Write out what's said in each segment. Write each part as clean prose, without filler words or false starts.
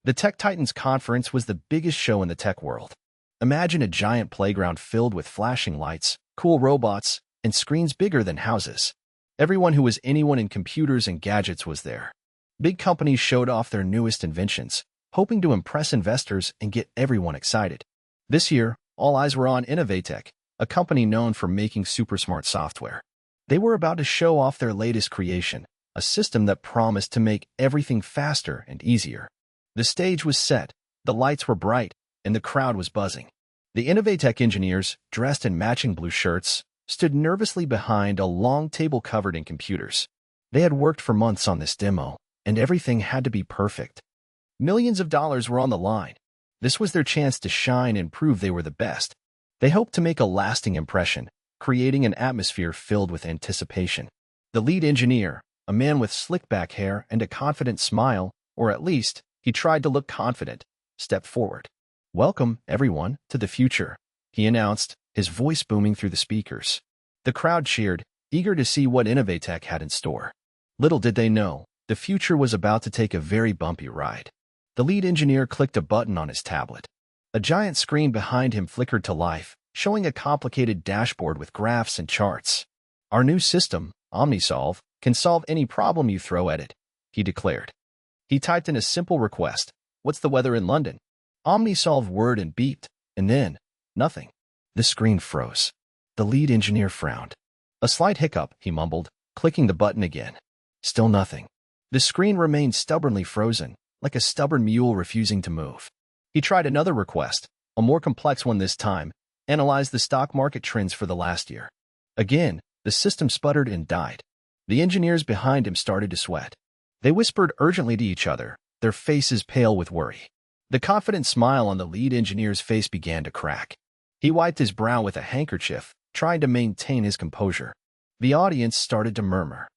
The Tech Titans conference was the biggest show in the tech world. Imagine a giant playground filled with flashing lights, cool robots, and screens bigger than houses. Everyone who was anyone in computers and gadgets was there. Big companies showed off their newest inventions, hoping to impress investors and get everyone excited. This year, all eyes were on Innovatech, a company known for making super smart software. They were about to show off their latest creation, a system that promised to make everything faster and easier. The stage was set, the lights were bright, and the crowd was buzzing. The Innovatech engineers, dressed in matching blue shirts, stood nervously behind a long table covered in computers. They had worked for months on this demo, and everything had to be perfect. Millions of dollars were on the line. This was their chance to shine and prove they were the best. They hoped to make a lasting impression, creating an atmosphere filled with anticipation. The lead engineer, a man with slick back hair and a confident smile, or at least, he tried to look confident, stepped forward. "Welcome, everyone, to the future," he announced, his voice booming through the speakers. The crowd cheered, eager to see what Innovatech had in store. Little did they know, the future was about to take a very bumpy ride. The lead engineer clicked a button on his tablet. A giant screen behind him flickered to life, showing a complicated dashboard with graphs and charts. "Our new system, OmniSolve, can solve any problem you throw at it," he declared. He typed in a simple request, "What's the weather in London?" OmniSolve whirred and beeped, and then, nothing. The screen froze. The lead engineer frowned. "A slight hiccup," he mumbled, clicking the button again. Still nothing. The screen remained stubbornly frozen, like a stubborn mule refusing to move. He tried another request, a more complex one this time, analyze the stock market trends for the last year. Again, the system sputtered and died. The engineers behind him started to sweat. They whispered urgently to each other, their faces pale with worry. The confident smile on the lead engineer's face began to crack. He wiped his brow with a handkerchief, trying to maintain his composure. The audience started to murmur.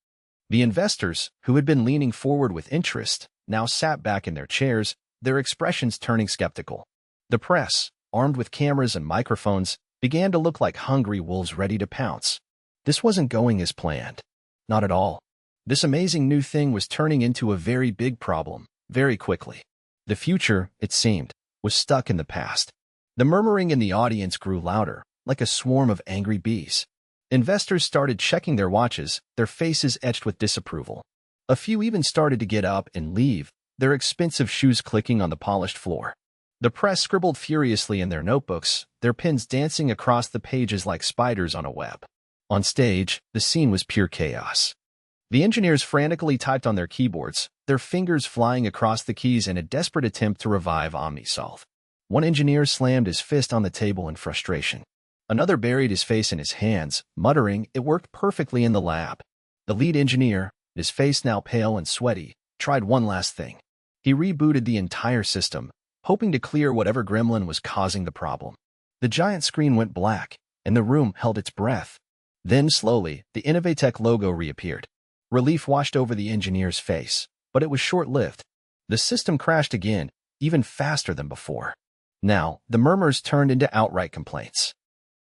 The investors, who had been leaning forward with interest, now sat back in their chairs, their expressions turning skeptical. The press, armed with cameras and microphones, began to look like hungry wolves ready to pounce. This wasn't going as planned. Not at all. This amazing new thing was turning into a very big problem, very quickly. The future, it seemed, was stuck in the past. The murmuring in the audience grew louder, like a swarm of angry bees. Investors started checking their watches, their faces etched with disapproval. A few even started to get up and leave, their expensive shoes clicking on the polished floor. The press scribbled furiously in their notebooks, their pens dancing across the pages like spiders on a web. On stage, the scene was pure chaos. The engineers frantically typed on their keyboards, their fingers flying across the keys in a desperate attempt to revive OmniSolve. One engineer slammed his fist on the table in frustration. Another buried his face in his hands, muttering it worked perfectly in the lab. The lead engineer, his face now pale and sweaty, tried one last thing. He rebooted the entire system, hoping to clear whatever gremlin was causing the problem. The giant screen went black, and the room held its breath. Then, slowly, the Innovatech logo reappeared. Relief washed over the engineer's face, but it was short-lived. The system crashed again, even faster than before. Now, the murmurs turned into outright complaints.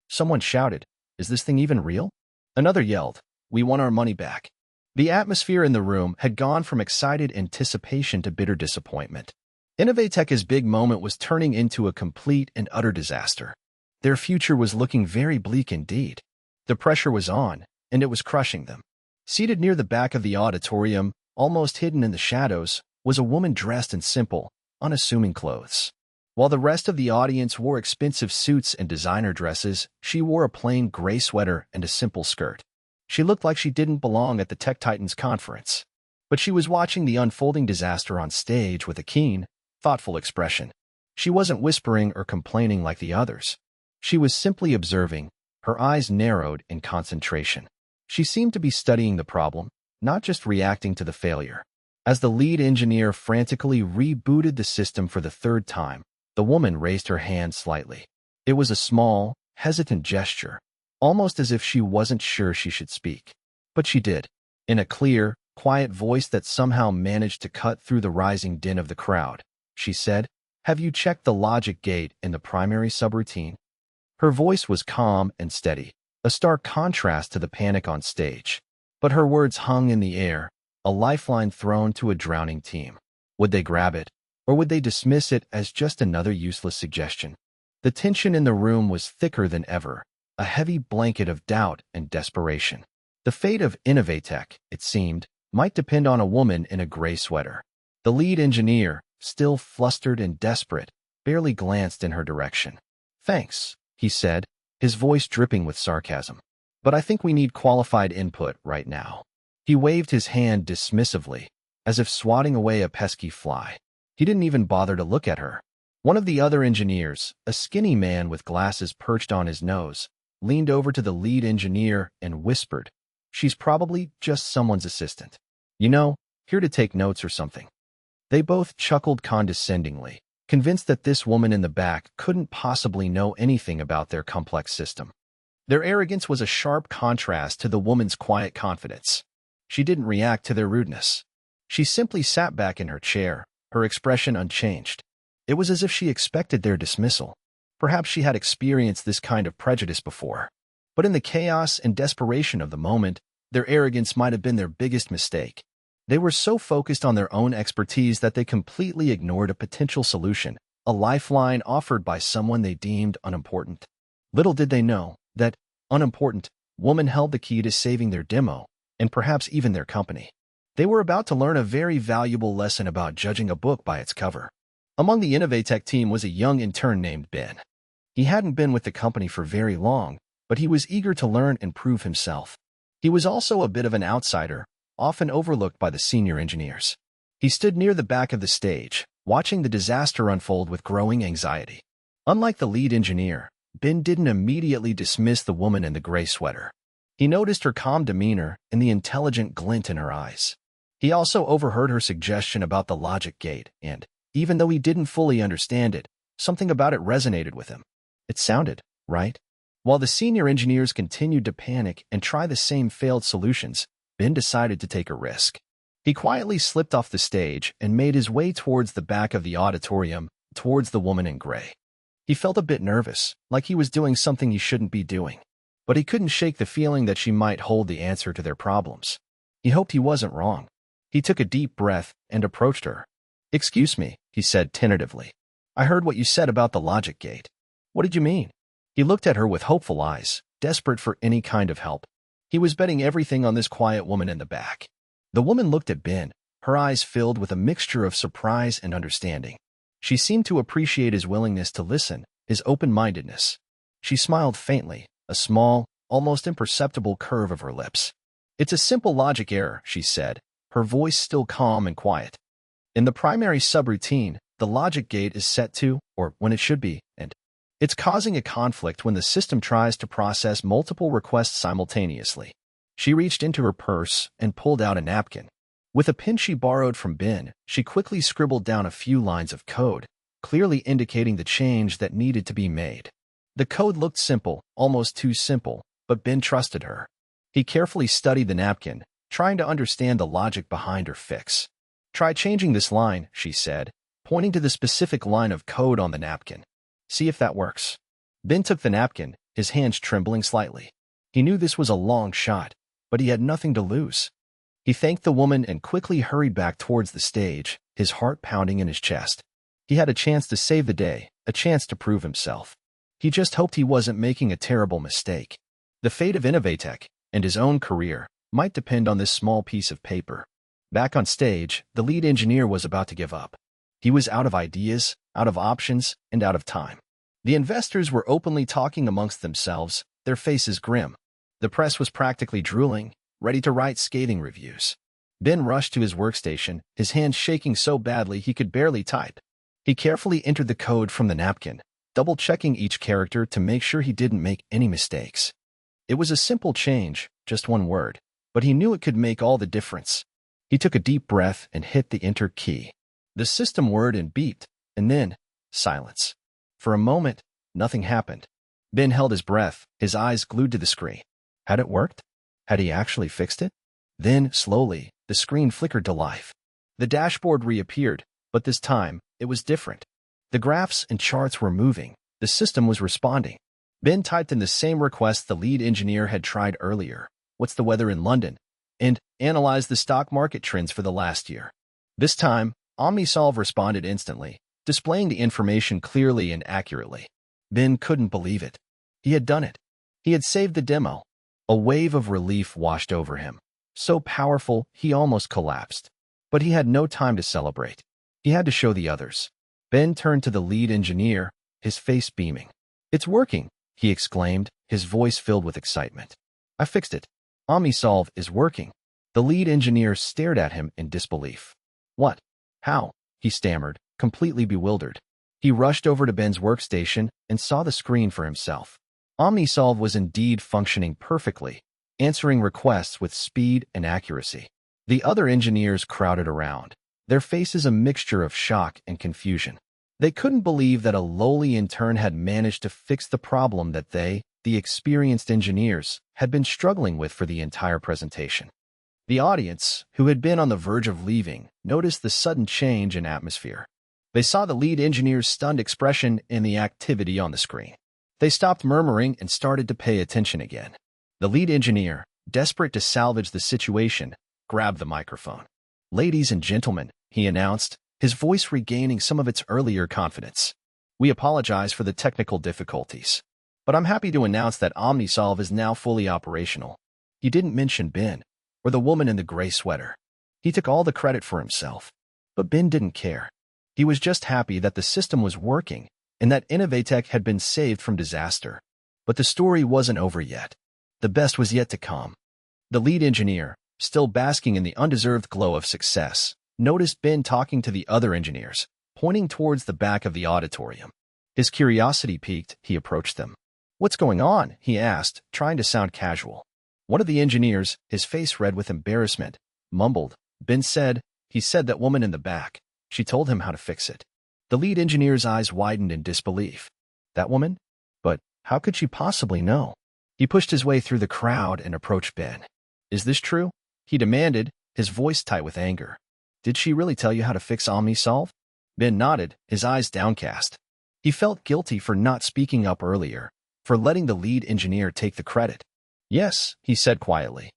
Someone shouted, "Is this thing even real?" Another yelled, "We want our money back." The atmosphere in the room had gone from excited anticipation to bitter disappointment. Innovatech's big moment was turning into a complete and utter disaster. Their future was looking very bleak indeed. The pressure was on, and it was crushing them. Seated near the back of the auditorium, almost hidden in the shadows, was a woman dressed in simple, unassuming clothes. While the rest of the audience wore expensive suits and designer dresses, she wore a plain gray sweater and a simple skirt. She looked like she didn't belong at the Tech Titans conference. But she was watching the unfolding disaster on stage with a keen, thoughtful expression. She wasn't whispering or complaining like the others. She was simply observing, her eyes narrowed in concentration. She seemed to be studying the problem, not just reacting to the failure. As the lead engineer frantically rebooted the system for the third time, the woman raised her hand slightly. It was a small, hesitant gesture, almost as if she wasn't sure she should speak. But she did. In a clear, quiet voice that somehow managed to cut through the rising din of the crowd, she said, "Have you checked the logic gate in the primary subroutine?" Her voice was calm and steady, a stark contrast to the panic on stage. But her words hung in the air, a lifeline thrown to a drowning team. Would they grab it? Or would they dismiss it as just another useless suggestion? The tension in the room was thicker than ever, a heavy blanket of doubt and desperation. The fate of Innovatech, it seemed, might depend on a woman in a gray sweater. The lead engineer, still flustered and desperate, barely glanced in her direction. "Thanks," he said, his voice dripping with sarcasm. "But I think we need qualified input right now." He waved his hand dismissively, as if swatting away a pesky fly. He didn't even bother to look at her. One of the other engineers, a skinny man with glasses perched on his nose, leaned over to the lead engineer and whispered, "She's probably just someone's assistant. You know, here to take notes or something." They both chuckled condescendingly, convinced that this woman in the back couldn't possibly know anything about their complex system. Their arrogance was a sharp contrast to the woman's quiet confidence. She didn't react to their rudeness. She simply sat back in her chair, her expression unchanged. It was as if she expected their dismissal. Perhaps she had experienced this kind of prejudice before. But in the chaos and desperation of the moment, their arrogance might have been their biggest mistake. They were so focused on their own expertise that they completely ignored a potential solution, a lifeline offered by someone they deemed unimportant. Little did they know that unimportant woman held the key to saving their demo, and perhaps even their company. They were about to learn a very valuable lesson about judging a book by its cover. Among the Innovatech team was a young intern named Ben. He hadn't been with the company for very long, but he was eager to learn and prove himself. He was also a bit of an outsider, often overlooked by the senior engineers. He stood near the back of the stage, watching the disaster unfold with growing anxiety. Unlike the lead engineer, Ben didn't immediately dismiss the woman in the gray sweater. He noticed her calm demeanor and the intelligent glint in her eyes. He also overheard her suggestion about the logic gate, and, even though he didn't fully understand it, something about it resonated with him. It sounded right. While the senior engineers continued to panic and try the same failed solutions, Ben decided to take a risk. He quietly slipped off the stage and made his way towards the back of the auditorium, towards the woman in gray. He felt a bit nervous, like he was doing something he shouldn't be doing. But he couldn't shake the feeling that she might hold the answer to their problems. He hoped he wasn't wrong. He took a deep breath and approached her. "Excuse me," he said tentatively. "I heard what you said about the logic gate. What did you mean?" He looked at her with hopeful eyes, desperate for any kind of help. He was betting everything on this quiet woman in the back. The woman looked at Ben, her eyes filled with a mixture of surprise and understanding. She seemed to appreciate his willingness to listen, his open-mindedness. She smiled faintly, a small, almost imperceptible curve of her lips. "It's a simple logic error," she said, her voice still calm and quiet. "In the primary subroutine, the logic gate is set to, or when it should be, and it's causing a conflict when the system tries to process multiple requests simultaneously." She reached into her purse and pulled out a napkin. With a pen she borrowed from Ben, she quickly scribbled down a few lines of code, clearly indicating the change that needed to be made. The code looked simple, almost too simple, but Ben trusted her. He carefully studied the napkin, trying to understand the logic behind her fix. "Try changing this line," she said, pointing to the specific line of code on the napkin. "See if that works." Ben took the napkin, his hands trembling slightly. He knew this was a long shot, but he had nothing to lose. He thanked the woman and quickly hurried back towards the stage, his heart pounding in his chest. He had a chance to save the day, a chance to prove himself. He just hoped he wasn't making a terrible mistake. The fate of Innovatech, and his own career, might depend on this small piece of paper. Back on stage, the lead engineer was about to give up. He was out of ideas, out of options, and out of time. The investors were openly talking amongst themselves, their faces grim. The press was practically drooling, ready to write scathing reviews. Ben rushed to his workstation, his hands shaking so badly he could barely type. He carefully entered the code from the napkin, double-checking each character to make sure he didn't make any mistakes. It was a simple change, just one word, but he knew it could make all the difference. He took a deep breath and hit the enter key. The system whirred and beeped, and then, silence. For a moment, nothing happened. Ben held his breath, his eyes glued to the screen. Had it worked? Had he actually fixed it? Then, slowly, the screen flickered to life. The dashboard reappeared, but this time, it was different. The graphs and charts were moving. The system was responding. Ben typed in the same request the lead engineer had tried earlier. "What's the weather in London?" and analyzed the stock market trends for the last year. This time, OmniSolve responded instantly, displaying the information clearly and accurately. Ben couldn't believe it. He had done it. He had saved the demo. A wave of relief washed over him, so powerful he almost collapsed. But he had no time to celebrate. He had to show the others. Ben turned to the lead engineer, his face beaming. "It's working," he exclaimed, his voice filled with excitement. "I fixed it. OmniSolve is working." The lead engineer stared at him in disbelief. "What? How?" he stammered, completely bewildered. He rushed over to Ben's workstation and saw the screen for himself. OmniSolve was indeed functioning perfectly, answering requests with speed and accuracy. The other engineers crowded around, their faces a mixture of shock and confusion. They couldn't believe that a lowly intern had managed to fix the problem that they, the experienced engineers, had been struggling with for the entire presentation. The audience, who had been on the verge of leaving, noticed the sudden change in atmosphere. They saw the lead engineer's stunned expression and the activity on the screen. They stopped murmuring and started to pay attention again. The lead engineer, desperate to salvage the situation, grabbed the microphone. "Ladies and gentlemen," he announced, his voice regaining some of its earlier confidence. "We apologize for the technical difficulties, but I'm happy to announce that OmniSolve is now fully operational." He didn't mention Ben, or the woman in the gray sweater. He took all the credit for himself. But Ben didn't care. He was just happy that the system was working and that Innovatech had been saved from disaster. But the story wasn't over yet. The best was yet to come. The lead engineer, still basking in the undeserved glow of success, noticed Ben talking to the other engineers, pointing towards the back of the auditorium. His curiosity piqued, he approached them. "What's going on?" he asked, trying to sound casual. One of the engineers, his face red with embarrassment, mumbled. "Ben said, he said that woman in the back. She told him how to fix it." The lead engineer's eyes widened in disbelief. "That woman? But how could she possibly know?" He pushed his way through the crowd and approached Ben. "Is this true?" he demanded, his voice tight with anger. "Did she really tell you how to fix OmniSolve?" Ben nodded, his eyes downcast. He felt guilty for not speaking up earlier, for letting the lead engineer take the credit. "Yes," he said quietly.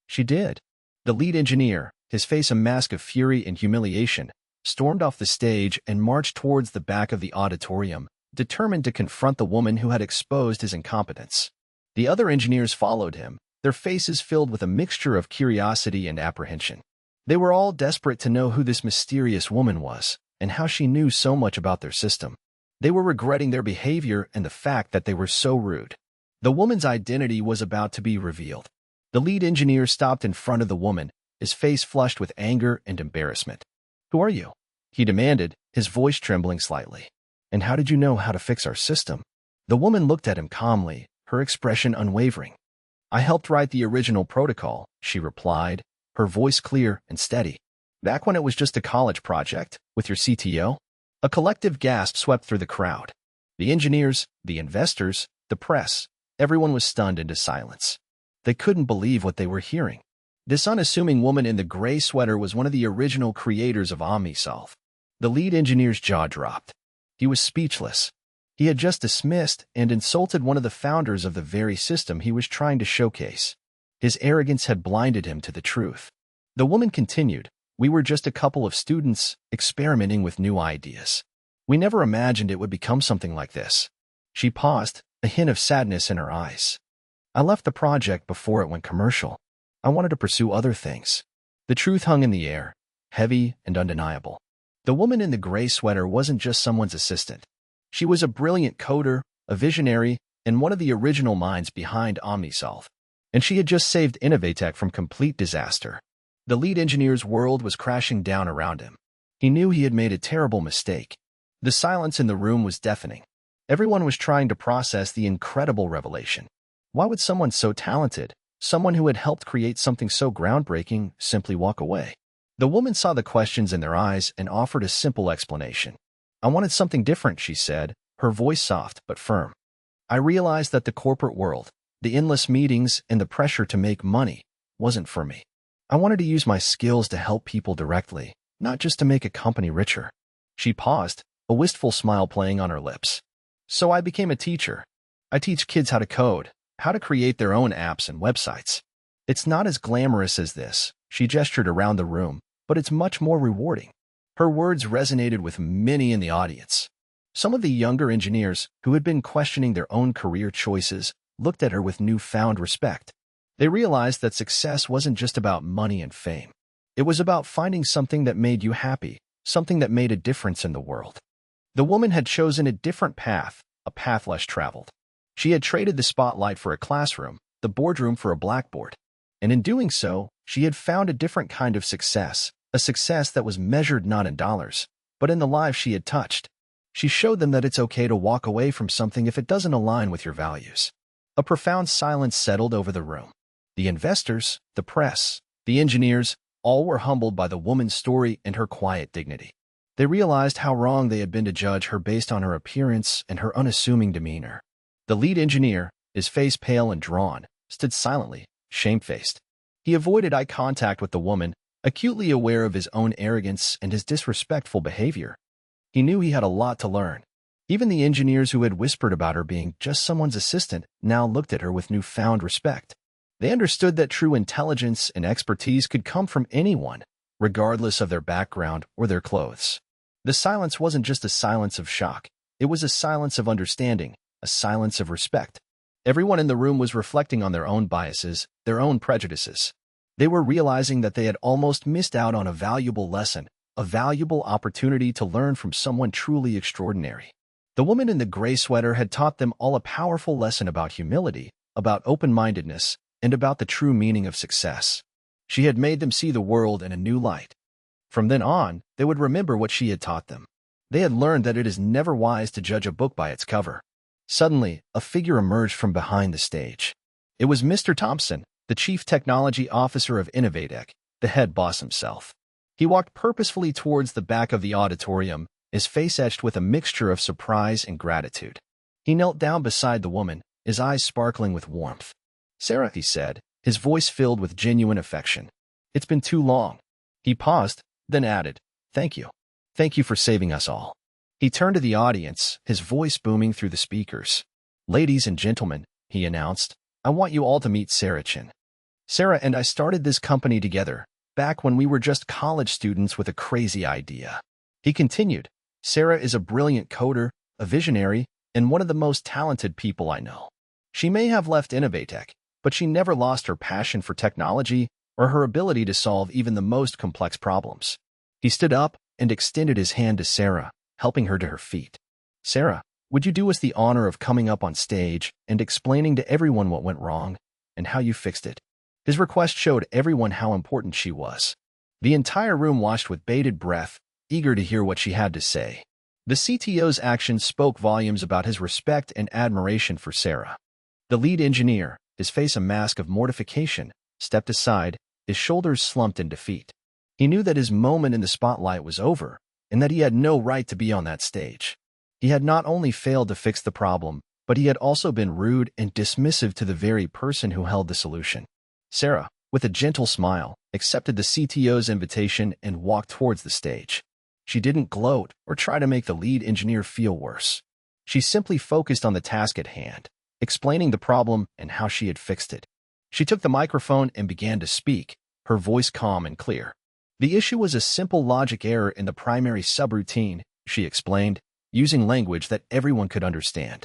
"She did." The lead engineer, his face a mask of fury and humiliation, stormed off the stage and marched towards the back of the auditorium, determined to confront the woman who had exposed his incompetence. The other engineers followed him, their faces filled with a mixture of curiosity and apprehension. They were all desperate to know who this mysterious woman was and how she knew so much about their system. They were regretting their behavior and the fact that they were so rude. The woman's identity was about to be revealed. The lead engineer stopped in front of the woman, his face flushed with anger and embarrassment. "Who are you?" he demanded, his voice trembling slightly. "And how did you know how to fix our system?" The woman looked at him calmly, her expression unwavering. "I helped write the original protocol," she replied, her voice clear and steady. "Back when it was just a college project, with your CTO?" A collective gasp swept through the crowd. The engineers, the investors, the press, everyone was stunned into silence. They couldn't believe what they were hearing. This unassuming woman in the gray sweater was one of the original creators of OmniSolve. The lead engineer's jaw dropped. He was speechless. He had just dismissed and insulted one of the founders of the very system he was trying to showcase. His arrogance had blinded him to the truth. The woman continued, "We were just a couple of students experimenting with new ideas. We never imagined it would become something like this." She paused, a hint of sadness in her eyes. "I left the project before it went commercial. I wanted to pursue other things." The truth hung in the air, heavy and undeniable. The woman in the gray sweater wasn't just someone's assistant. She was a brilliant coder, a visionary, and one of the original minds behind OmniSolve. And she had just saved Innovatech from complete disaster. The lead engineer's world was crashing down around him. He knew he had made a terrible mistake. The silence in the room was deafening. Everyone was trying to process the incredible revelation. Why would someone so talented, someone who had helped create something so groundbreaking, simply walk away? The woman saw the questions in their eyes and offered a simple explanation. "I wanted something different," she said, her voice soft but firm. "I realized that the corporate world, the endless meetings and the pressure to make money, wasn't for me. I wanted to use my skills to help people directly, not just to make a company richer." She paused, a wistful smile playing on her lips. "So I became a teacher. I teach kids how to code, how to create their own apps and websites. It's not as glamorous as this," she gestured around the room, "but it's much more rewarding. Her words resonated with many in the audience. Some of the younger engineers, who had been questioning their own career choices, looked at her with newfound respect. They realized that success wasn't just about money and fame. It was about finding something that made you happy, something that made a difference in the world. The woman had chosen a different path, a path less traveled. She had traded the spotlight for a classroom, the boardroom for a blackboard. And in doing so, she had found a different kind of success, a success that was measured not in dollars, but in the lives she had touched. She showed them that it's okay to walk away from something if it doesn't align with your values. A profound silence settled over the room. The investors, the press, the engineers, all were humbled by the woman's story and her quiet dignity. They realized how wrong they had been to judge her based on her appearance and her unassuming demeanor. The lead engineer, his face pale and drawn, stood silently, shamefaced. He avoided eye contact with the woman, acutely aware of his own arrogance and his disrespectful behavior. He knew he had a lot to learn. Even the engineers who had whispered about her being just someone's assistant now looked at her with newfound respect. They understood that true intelligence and expertise could come from anyone, regardless of their background or their clothes. The silence wasn't just a silence of shock. It was a silence of understanding, a silence of respect. Everyone in the room was reflecting on their own biases, their own prejudices. They were realizing that they had almost missed out on a valuable lesson, a valuable opportunity to learn from someone truly extraordinary. The woman in the gray sweater had taught them all a powerful lesson about humility, about open-mindedness, and about the true meaning of success. She had made them see the world in a new light. From then on, they would remember what she had taught them. They had learned that it is never wise to judge a book by its cover. Suddenly, a figure emerged from behind the stage. It was Mr. Thompson, the Chief Technology Officer of Innovatec, the head boss himself. He walked purposefully towards the back of the auditorium, his face etched with a mixture of surprise and gratitude. He knelt down beside the woman, his eyes sparkling with warmth. "Sarah," he said, his voice filled with genuine affection. "It's been too long." He paused, then added, "Thank you. Thank you for saving us all." He turned to the audience, his voice booming through the speakers. "Ladies and gentlemen," he announced, "I want you all to meet Sarah Chin. Sarah and I started this company together, back when we were just college students with a crazy idea." He continued, "Sarah is a brilliant coder, a visionary, and one of the most talented people I know. She may have left Innovatec, but she never lost her passion for technology or her ability to solve even the most complex problems." He stood up and extended his hand to Sarah, helping her to her feet. "Sarah, would you do us the honor of coming up on stage and explaining to everyone what went wrong and how you fixed it?" His request showed everyone how important she was. The entire room watched with bated breath, eager to hear what she had to say. The CTO's actions spoke volumes about his respect and admiration for Sarah. The lead engineer, his face a mask of mortification, stepped aside, his shoulders slumped in defeat. He knew that his moment in the spotlight was over, and that he had no right to be on that stage. He had not only failed to fix the problem, but he had also been rude and dismissive to the very person who held the solution. Sarah, with a gentle smile, accepted the CTO's invitation and walked towards the stage. She didn't gloat or try to make the lead engineer feel worse. She simply focused on the task at hand, explaining the problem and how she had fixed it. She took the microphone and began to speak, her voice calm and clear. The issue was a simple logic error in the primary subroutine, she explained, using language that everyone could understand.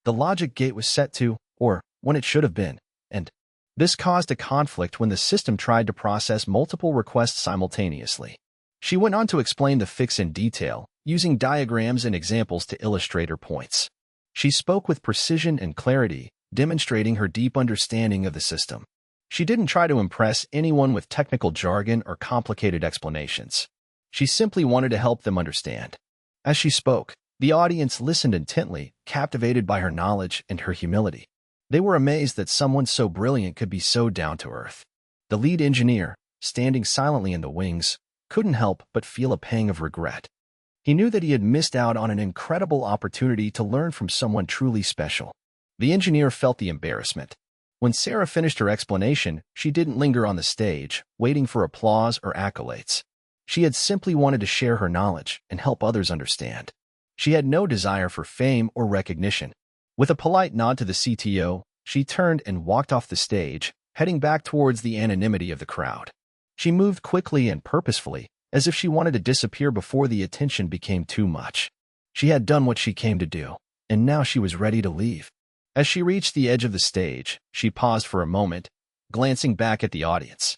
The logic gate was set to, or when it should have been, and this caused a conflict when the system tried to process multiple requests simultaneously. She went on to explain the fix in detail, using diagrams and examples to illustrate her points. She spoke with precision and clarity, demonstrating her deep understanding of the system. She didn't try to impress anyone with technical jargon or complicated explanations. She simply wanted to help them understand. As she spoke, the audience listened intently, captivated by her knowledge and her humility. They were amazed that someone so brilliant could be so down-to-earth. The lead engineer, standing silently in the wings, couldn't help but feel a pang of regret. He knew that he had missed out on an incredible opportunity to learn from someone truly special. The engineer felt the embarrassment. When Sarah finished her explanation, she didn't linger on the stage, waiting for applause or accolades. She had simply wanted to share her knowledge and help others understand. She had no desire for fame or recognition. With a polite nod to the CTO, she turned and walked off the stage, heading back towards the anonymity of the crowd. She moved quickly and purposefully, as if she wanted to disappear before the attention became too much. She had done what she came to do, and now she was ready to leave. As she reached the edge of the stage, she paused for a moment, glancing back at the audience.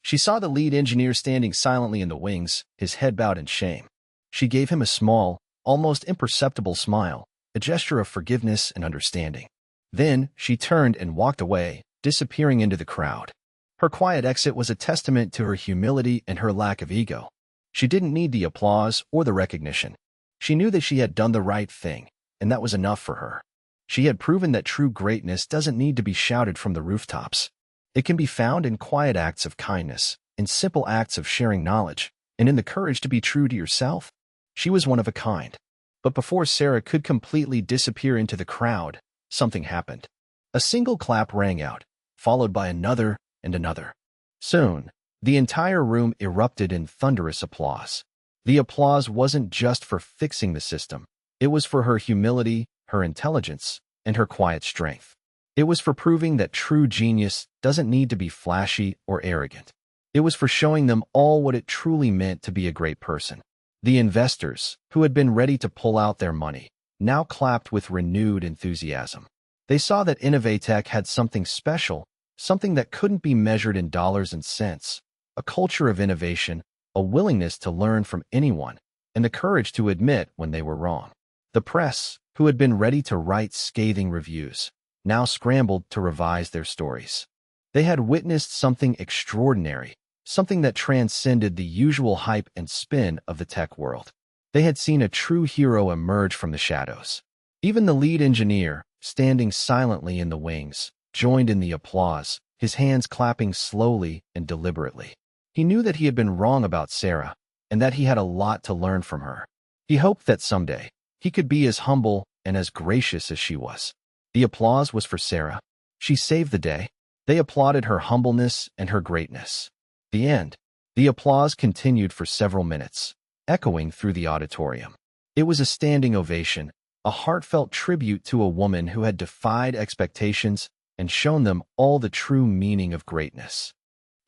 She saw the lead engineer standing silently in the wings, his head bowed in shame. She gave him a small, almost imperceptible smile, a gesture of forgiveness and understanding. Then, she turned and walked away, disappearing into the crowd. Her quiet exit was a testament to her humility and her lack of ego. She didn't need the applause or the recognition. She knew that she had done the right thing, and that was enough for her. She had proven that true greatness doesn't need to be shouted from the rooftops. It can be found in quiet acts of kindness, in simple acts of sharing knowledge, and in the courage to be true to yourself. She was one of a kind. But before Sarah could completely disappear into the crowd, something happened. A single clap rang out, followed by another and another. Soon, the entire room erupted in thunderous applause. The applause wasn't just for fixing the system. It was for her humility, her intelligence, and her quiet strength. It was for proving that true genius doesn't need to be flashy or arrogant. It was for showing them all what it truly meant to be a great person. The investors, who had been ready to pull out their money, now clapped with renewed enthusiasm. They saw that Innovatech had something special, something that couldn't be measured in dollars and cents, a culture of innovation, a willingness to learn from anyone, and the courage to admit when they were wrong. The press, who had been ready to write scathing reviews, now scrambled to revise their stories. They had witnessed something extraordinary, something that transcended the usual hype and spin of the tech world. They had seen a true hero emerge from the shadows. Even the lead engineer, standing silently in the wings, joined in the applause, his hands clapping slowly and deliberately. He knew that he had been wrong about Sarah, and that he had a lot to learn from her. He hoped that someday, he could be as humble and as gracious as she was. The applause was for Sarah. She saved the day. They applauded her humbleness and her greatness. The end. The applause continued for several minutes, echoing through the auditorium. It was a standing ovation, a heartfelt tribute to a woman who had defied expectations and shown them all the true meaning of greatness.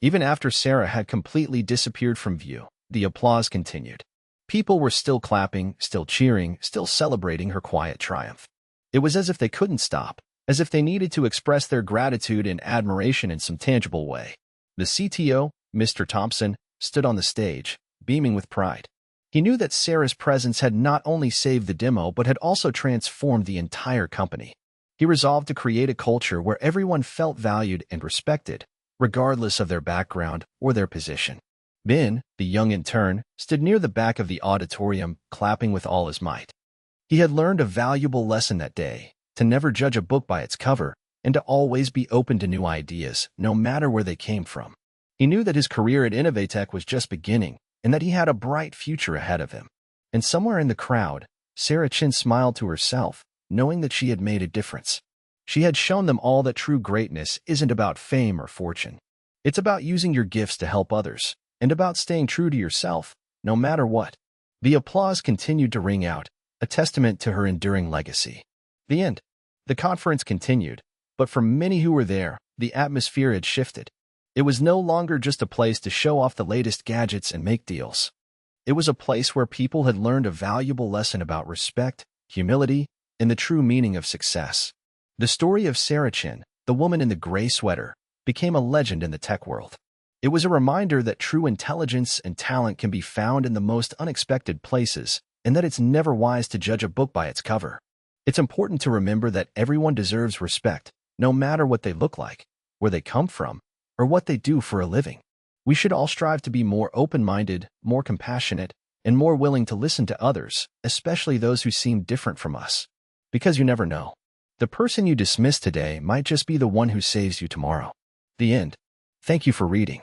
Even after Sarah had completely disappeared from view, the applause continued. People were still clapping, still cheering, still celebrating her quiet triumph. It was as if they couldn't stop, as if they needed to express their gratitude and admiration in some tangible way. The CTO, Mr. Thompson, stood on the stage, beaming with pride. He knew that Sarah's presence had not only saved the demo but had also transformed the entire company. He resolved to create a culture where everyone felt valued and respected, regardless of their background or their position. Ben, the young intern, stood near the back of the auditorium, clapping with all his might. He had learned a valuable lesson that day, to never judge a book by its cover, and to always be open to new ideas, no matter where they came from. He knew that his career at Innovatech was just beginning, and that he had a bright future ahead of him. And somewhere in the crowd, Sarah Chin smiled to herself, knowing that she had made a difference. She had shown them all that true greatness isn't about fame or fortune. It's about using your gifts to help others, and about staying true to yourself, no matter what. The applause continued to ring out, a testament to her enduring legacy. The end. The conference continued, but for many who were there, the atmosphere had shifted. It was no longer just a place to show off the latest gadgets and make deals. It was a place where people had learned a valuable lesson about respect, humility, and the true meaning of success. The story of Sarah Chin, the woman in the gray sweater, became a legend in the tech world. It was a reminder that true intelligence and talent can be found in the most unexpected places, and that it's never wise to judge a book by its cover. It's important to remember that everyone deserves respect, no matter what they look like, where they come from, or what they do for a living. We should all strive to be more open-minded, more compassionate, and more willing to listen to others, especially those who seem different from us. Because you never know. The person you dismiss today might just be the one who saves you tomorrow. The end. Thank you for reading.